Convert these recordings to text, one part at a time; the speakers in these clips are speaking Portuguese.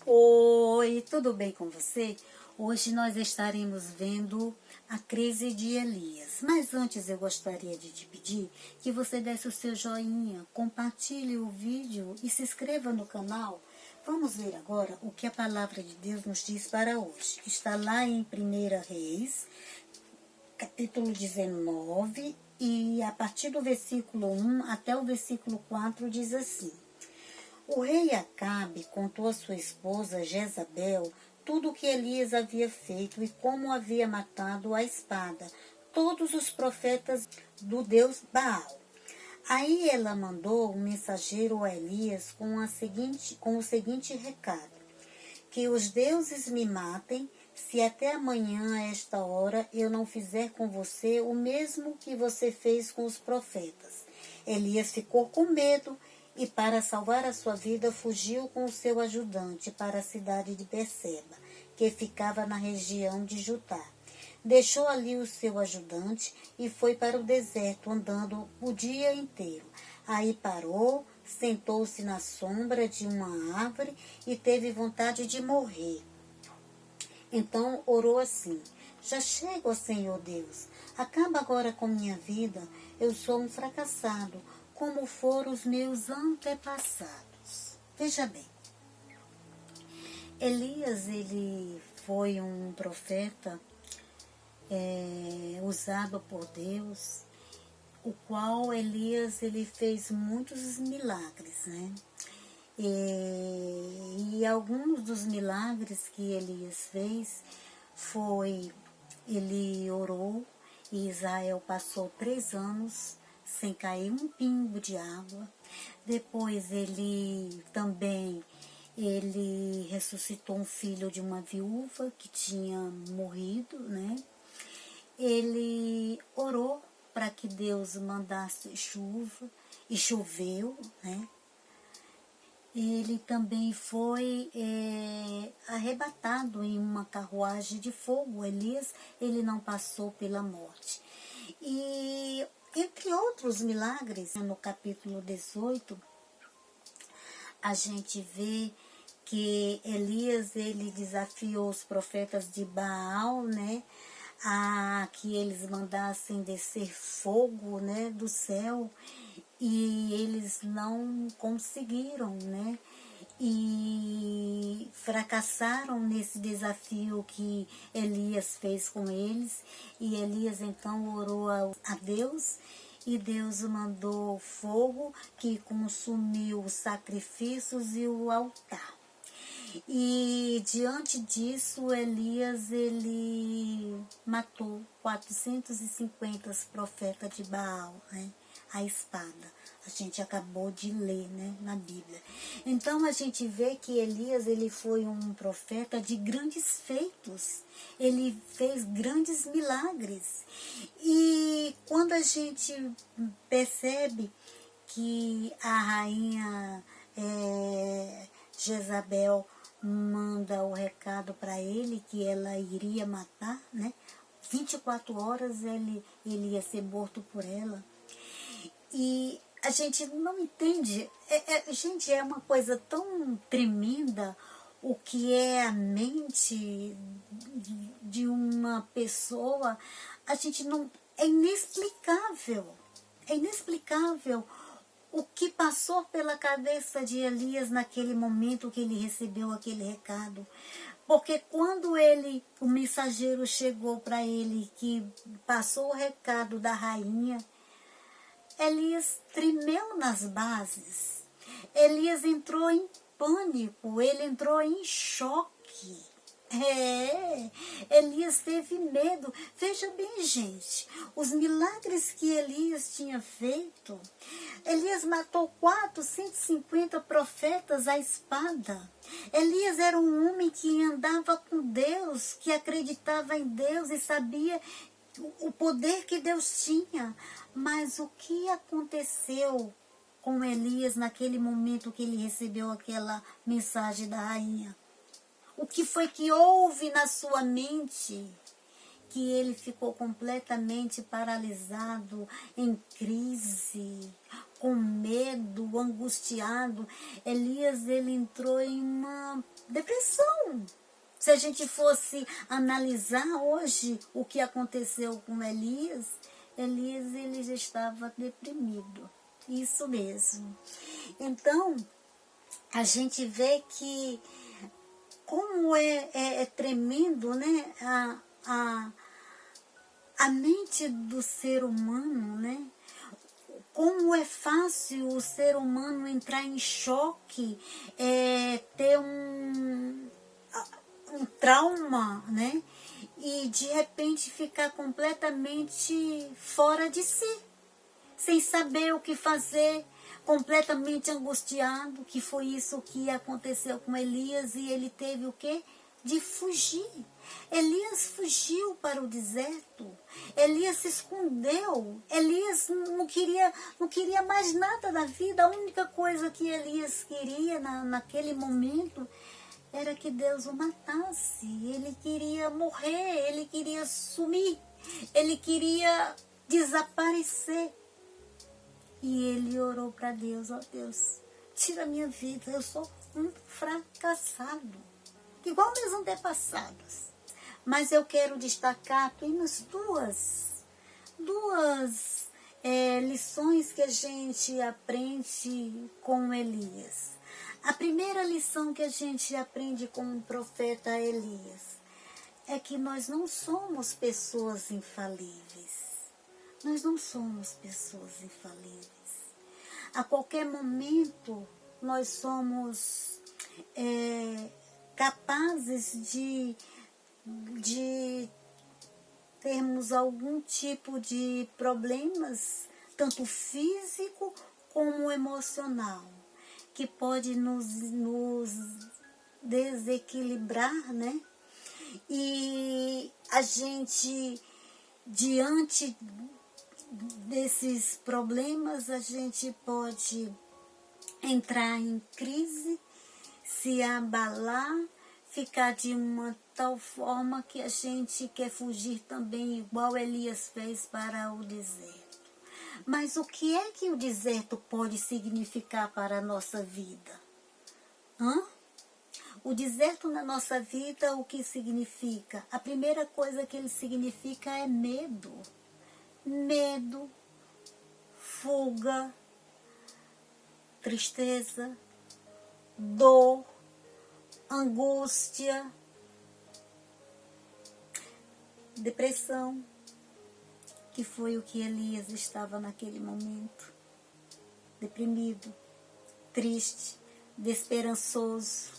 Oi, tudo bem com você? Hoje nós estaremos vendo a crise de Elias. Mas antes eu gostaria de te pedir que você desse o seu joinha, compartilhe o vídeo e se inscreva no canal. Vamos ver agora o que a palavra de Deus nos diz para hoje. Está lá em 1 Reis, capítulo 19, e a partir do versículo 1 até o versículo 4 diz assim: O rei Acabe contou a sua esposa Jezabel tudo o que Elias havia feito e como havia matado à espada todos os profetas do deus Baal. Aí ela mandou um mensageiro a Elias com o seguinte recado: Que os deuses me matem, se até amanhã a esta hora eu não fizer com você o mesmo que você fez com os profetas. Elias ficou com medo e, para salvar a sua vida, fugiu com o seu ajudante para a cidade de Berseba, que ficava na região de Judá. Deixou ali o seu ajudante e foi para o deserto, andando o dia inteiro. Aí parou, sentou-se na sombra de uma árvore e teve vontade de morrer. Então orou assim: Já chego, ó Senhor Deus, acaba agora com minha vida, eu sou um fracassado, como foram os meus antepassados. Veja bem, Elias, ele foi um profeta usado por Deus, o qual Elias ele fez muitos milagres, né? E alguns dos milagres que Elias fez foi, ele orou e Israel passou 3 anos sem cair um pingo de água. Depois ele ressuscitou um filho de uma viúva que tinha morrido, né? Ele orou para que Deus mandasse chuva e choveu, né? Ele também foi arrebatado em uma carruagem de fogo. Elias, ele não passou pela morte. E entre outros milagres, no capítulo 18, a gente vê que Elias, ele desafiou os profetas de Baal, né, a que eles mandassem descer fogo, né, do céu, e eles não conseguiram, né, e fracassaram nesse desafio que Elias fez com eles. E Elias então orou a Deus, e Deus mandou fogo que consumiu os sacrifícios e o altar. E diante disso, Elias, ele matou 450 profetas de Baal, né? A espada. A gente acabou de ler, né, na Bíblia. Então a gente vê que Elias, ele foi um profeta de grandes feitos. Ele fez grandes milagres. E quando a gente percebe que a rainha Jezabel manda o recado para ele que ela iria matar, né? 24 horas ele ia ser morto por ela. E a gente não entende, gente, é uma coisa tão tremenda o que é a mente de uma pessoa. A gente não, é inexplicável o que passou pela cabeça de Elias naquele momento que ele recebeu aquele recado. Porque quando o mensageiro chegou para ele, que passou o recado da rainha, Elias tremeu nas bases. Elias entrou em pânico, ele entrou em choque. Elias teve medo. Veja bem, gente, os milagres que Elias tinha feito. Elias matou 450 profetas à espada. Elias era um homem que andava com Deus, que acreditava em Deus e sabia o poder que Deus tinha. Mas o que aconteceu com Elias naquele momento que ele recebeu aquela mensagem da rainha? O que foi que houve na sua mente? Que ele ficou completamente paralisado, em crise, com medo. medo, angustiado. Elias, ele entrou em uma depressão. Se a gente fosse analisar hoje o que aconteceu com Elias, Elias, ele já estava deprimido. Isso mesmo. Então, a gente vê que como é tremendo, né? A mente do ser humano, né? Como é fácil o ser humano entrar em choque, ter um trauma, né? E de repente ficar completamente fora de si, sem saber o que fazer, completamente angustiado, que foi isso que aconteceu com Elias, e ele teve o quê? De fugir. Elias fugiu para o deserto. Elias se escondeu. Elias não queria mais nada da vida. A única coisa que Elias queria naquele momento era que Deus o matasse. Ele queria morrer, ele queria sumir, ele queria desaparecer. E ele orou para Deus: ó Deus, tira a minha vida, eu sou um fracassado, igual meus antepassados. Mas eu quero destacar apenas duas lições que a gente aprende com Elias. A primeira lição que a gente aprende com o profeta Elias é que nós não somos pessoas infalíveis. Nós não somos pessoas infalíveis. A qualquer momento nós somos capazes de termos algum tipo de problemas, tanto físico como emocional, que pode nos desequilibrar, né? E a gente, diante desses problemas, a gente pode entrar em crise, se abalar, ficar de uma tal forma que a gente quer fugir também, igual Elias fez para o deserto. Mas o que é que o deserto pode significar para a nossa vida? O deserto na nossa vida, o que significa? A primeira coisa que ele significa é medo. Medo, fuga, tristeza, dor, angústia, depressão, que foi o que Elias estava naquele momento. Deprimido, triste, desesperançoso,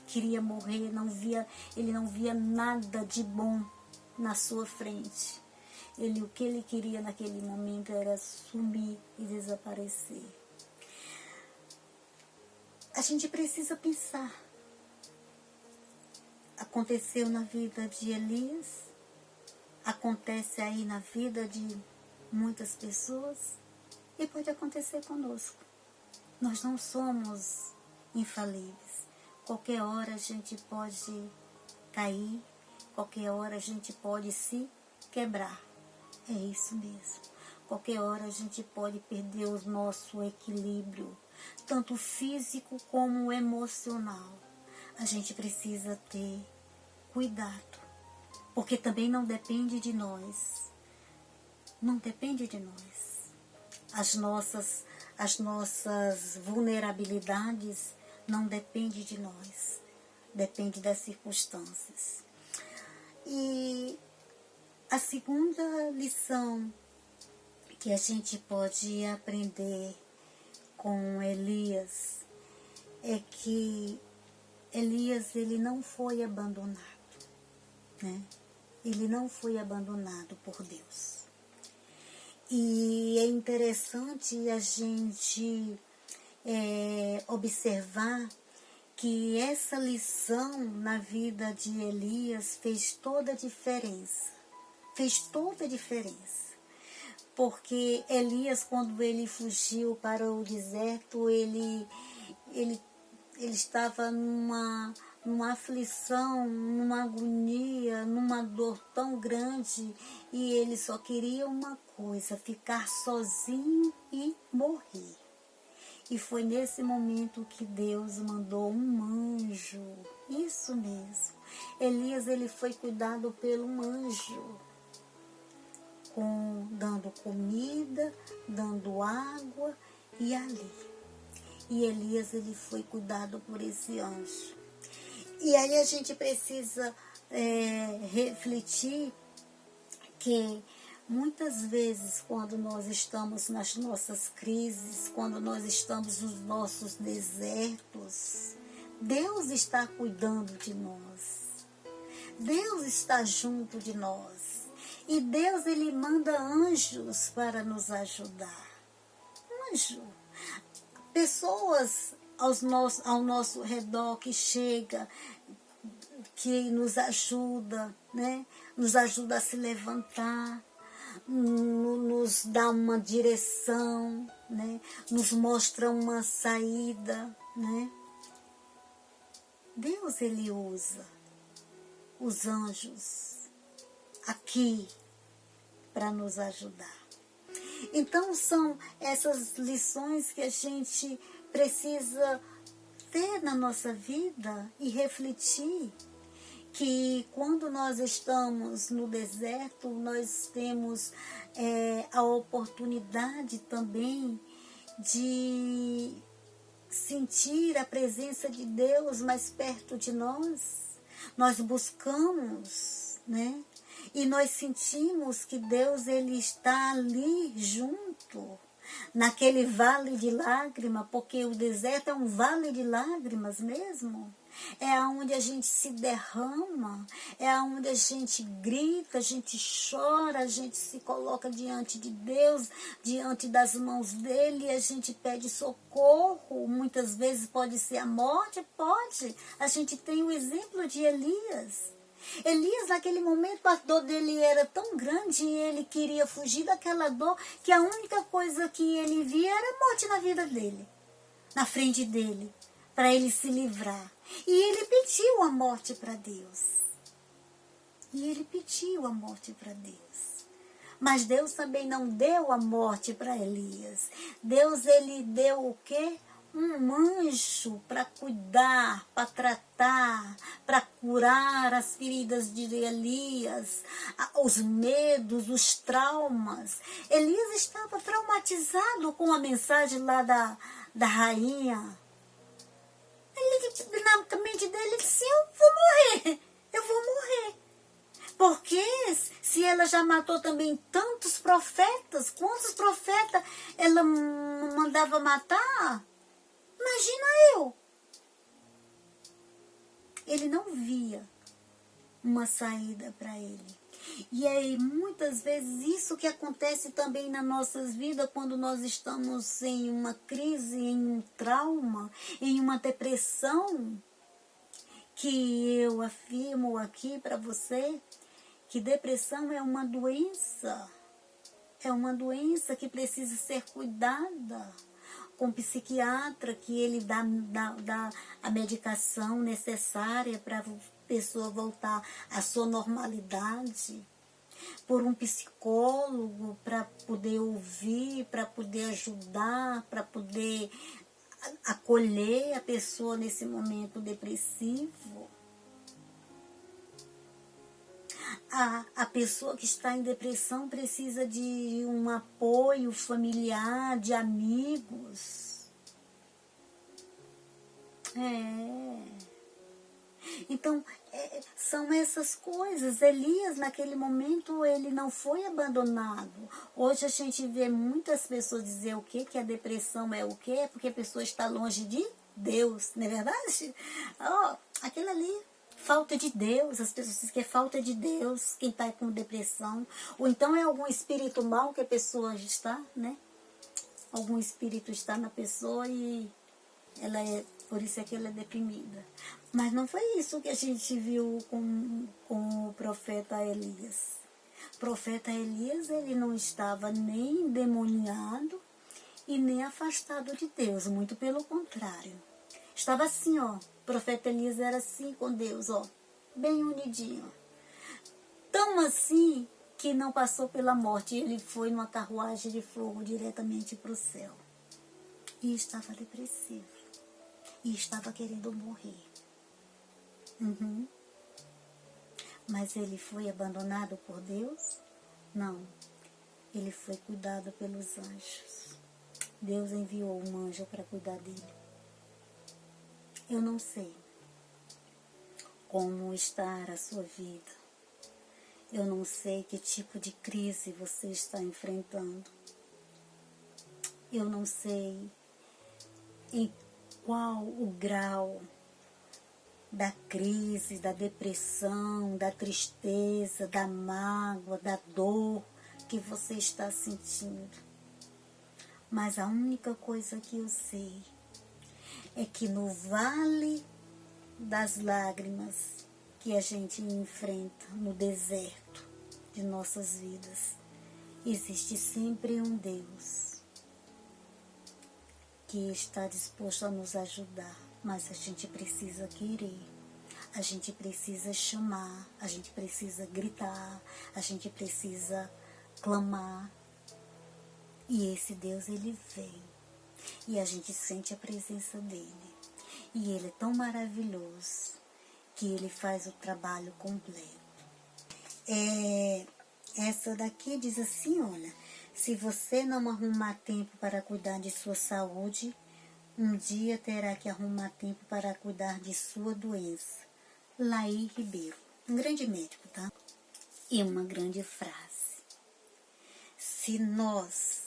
queria morrer, ele não via nada de bom na sua frente. O que ele queria naquele momento era sumir e desaparecer. A gente precisa pensar. Aconteceu na vida de Elias, acontece aí na vida de muitas pessoas e pode acontecer conosco. Nós não somos infalíveis. Qualquer hora a gente pode cair, qualquer hora a gente pode se quebrar. É isso mesmo. Qualquer hora a gente pode perder o nosso equilíbrio, tanto físico como emocional. A gente precisa ter cuidado, porque também não depende de nós. Não depende de nós. As nossas vulnerabilidades não dependem de nós. Depende das circunstâncias. E a segunda lição que a gente pode aprender com Elias é que Elias, ele não foi abandonado, né? Ele não foi abandonado por Deus. E é interessante a gente observar que essa lição na vida de Elias fez toda a diferença. Fez toda a diferença. Porque Elias, quando ele fugiu para o deserto, ele estava numa aflição, numa agonia, numa dor tão grande, e ele só queria uma coisa: ficar sozinho e morrer. E foi nesse momento que Deus mandou um anjo. Isso mesmo. Elias, ele foi cuidado pelo anjo, dando comida, dando água e ali. E Elias, ele foi cuidado por esse anjo. E aí a gente precisa refletir que muitas vezes, quando nós estamos nas nossas crises, quando nós estamos nos nossos desertos, Deus está cuidando de nós. Deus está junto de nós. E Deus, ele manda anjos para nos ajudar. Anjo. Pessoas ao nosso redor que chega, que nos ajuda, né? Nos ajuda a se levantar, nos dá uma direção, né? Nos mostra uma saída, né? Deus, ele usa os anjos aqui para nos ajudar. Então são essas lições que a gente precisa ter na nossa vida e refletir, que quando nós estamos no deserto, nós temos a oportunidade também de sentir a presença de Deus mais perto de nós. Nós buscamos, né? E nós sentimos que Deus, ele está ali junto, naquele vale de lágrimas, porque o deserto é um vale de lágrimas mesmo. É onde a gente se derrama, é onde a gente grita, a gente chora, a gente se coloca diante de Deus, diante das mãos dele, e a gente pede socorro. Muitas vezes pode ser a morte, pode. A gente tem o exemplo de Elias. Elias, naquele momento, a dor dele era tão grande e ele queria fugir daquela dor, que a única coisa que ele via era a morte na vida dele, na frente dele, para ele se livrar. E ele pediu a morte para Deus. E ele pediu a morte para Deus. Mas Deus também não deu a morte para Elias. Deus, ele deu o quê? Um anjo para cuidar, para tratar, para curar as feridas de Elias, os medos, os traumas. Elias estava traumatizado com a mensagem lá da rainha. Ele, na mente dele, disse: eu vou morrer. Porque se ela já matou também tantos profetas, quantos profetas ela mandava matar? Imagina eu. Ele não via uma saída para ele. E aí, muitas vezes, isso que acontece também nas nossas vidas, quando nós estamos em uma crise, em um trauma, em uma depressão, que eu afirmo aqui para você, que depressão é uma doença que precisa ser cuidada com o psiquiatra, que ele dá a medicação necessária para a pessoa voltar à sua normalidade, por um psicólogo para poder ouvir, para poder ajudar, para poder acolher a pessoa nesse momento depressivo. A pessoa que está em depressão precisa de um apoio familiar, de amigos. Então, são essas coisas. Elias, naquele momento, ele não foi abandonado. Hoje a gente vê muitas pessoas dizer o quê? Que a depressão é o quê? É porque a pessoa está longe de Deus, não é verdade? Aquilo ali, falta de Deus. As pessoas dizem que é falta de Deus quem está com depressão. Ou então é algum espírito mau que a pessoa está, né? Algum espírito está na pessoa e por isso é que ela é deprimida. Mas não foi isso que a gente viu com o profeta Elias. O profeta Elias, ele não estava nem endemoniado e nem afastado de Deus, muito pelo contrário. Estava assim, o profeta Elias era assim com Deus, bem unidinho. Tão assim que não passou pela morte, ele foi numa carruagem de fogo diretamente para o céu. e estava depressivo. E estava querendo morrer. Mas ele foi abandonado por Deus? Não. Ele foi cuidado pelos anjos. Deus enviou um anjo para cuidar dele. Eu não sei como está a sua vida. Eu não sei que tipo de crise você está enfrentando. Eu não sei em qual o grau da crise, da depressão, da tristeza, da mágoa, da dor que você está sentindo. Mas a única coisa que eu sei é que no vale das lágrimas que a gente enfrenta, no deserto de nossas vidas, existe sempre um Deus que está disposto a nos ajudar, mas a gente precisa querer, a gente precisa chamar, a gente precisa gritar, a gente precisa clamar. E esse Deus, ele vem, e a gente sente a presença dele. E ele é tão maravilhoso que ele faz o trabalho completo. Essa daqui diz assim, olha, se você não arrumar tempo para cuidar de sua saúde, um dia terá que arrumar tempo para cuidar de sua doença. Laí Ribeiro, um grande médico, tá? E uma grande frase. Se nós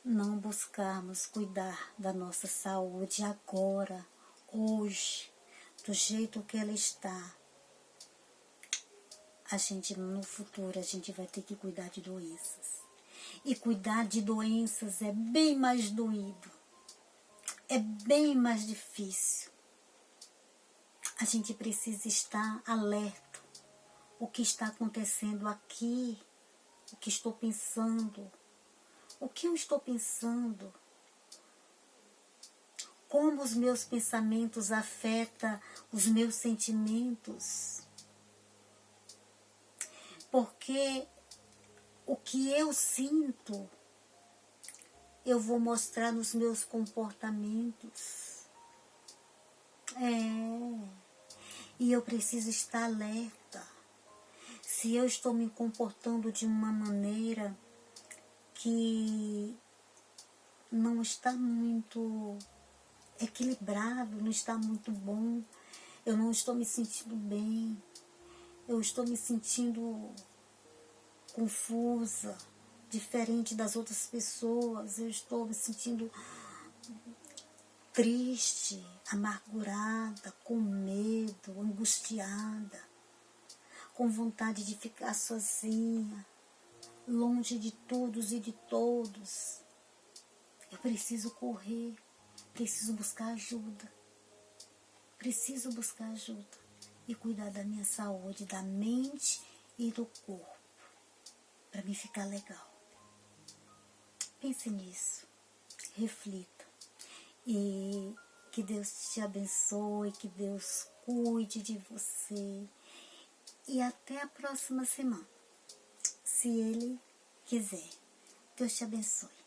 não buscarmos cuidar da nossa saúde agora, hoje, do jeito que ela está, a gente no futuro a gente vai ter que cuidar de doenças. E cuidar de doenças é bem mais doído, é bem mais difícil. A gente precisa estar alerta. O que está acontecendo aqui, o que estou pensando, o que eu estou pensando, como os meus pensamentos afetam os meus sentimentos. Porque o que eu sinto, eu vou mostrar nos meus comportamentos. E eu preciso estar alerta. Se eu estou me comportando de uma maneira que não está muito equilibrado, não está muito bom, eu não estou me sentindo bem, eu estou me sentindo confusa, diferente das outras pessoas, eu estou me sentindo triste, amargurada, com medo, angustiada, com vontade de ficar sozinha, longe de todos e de todos. Eu preciso correr, preciso buscar ajuda. Preciso buscar ajuda e cuidar da minha saúde, da mente e do corpo, para me ficar legal. Pense nisso, reflita e que Deus te abençoe, que Deus cuide de você e até a próxima semana, se Ele quiser. Deus te abençoe.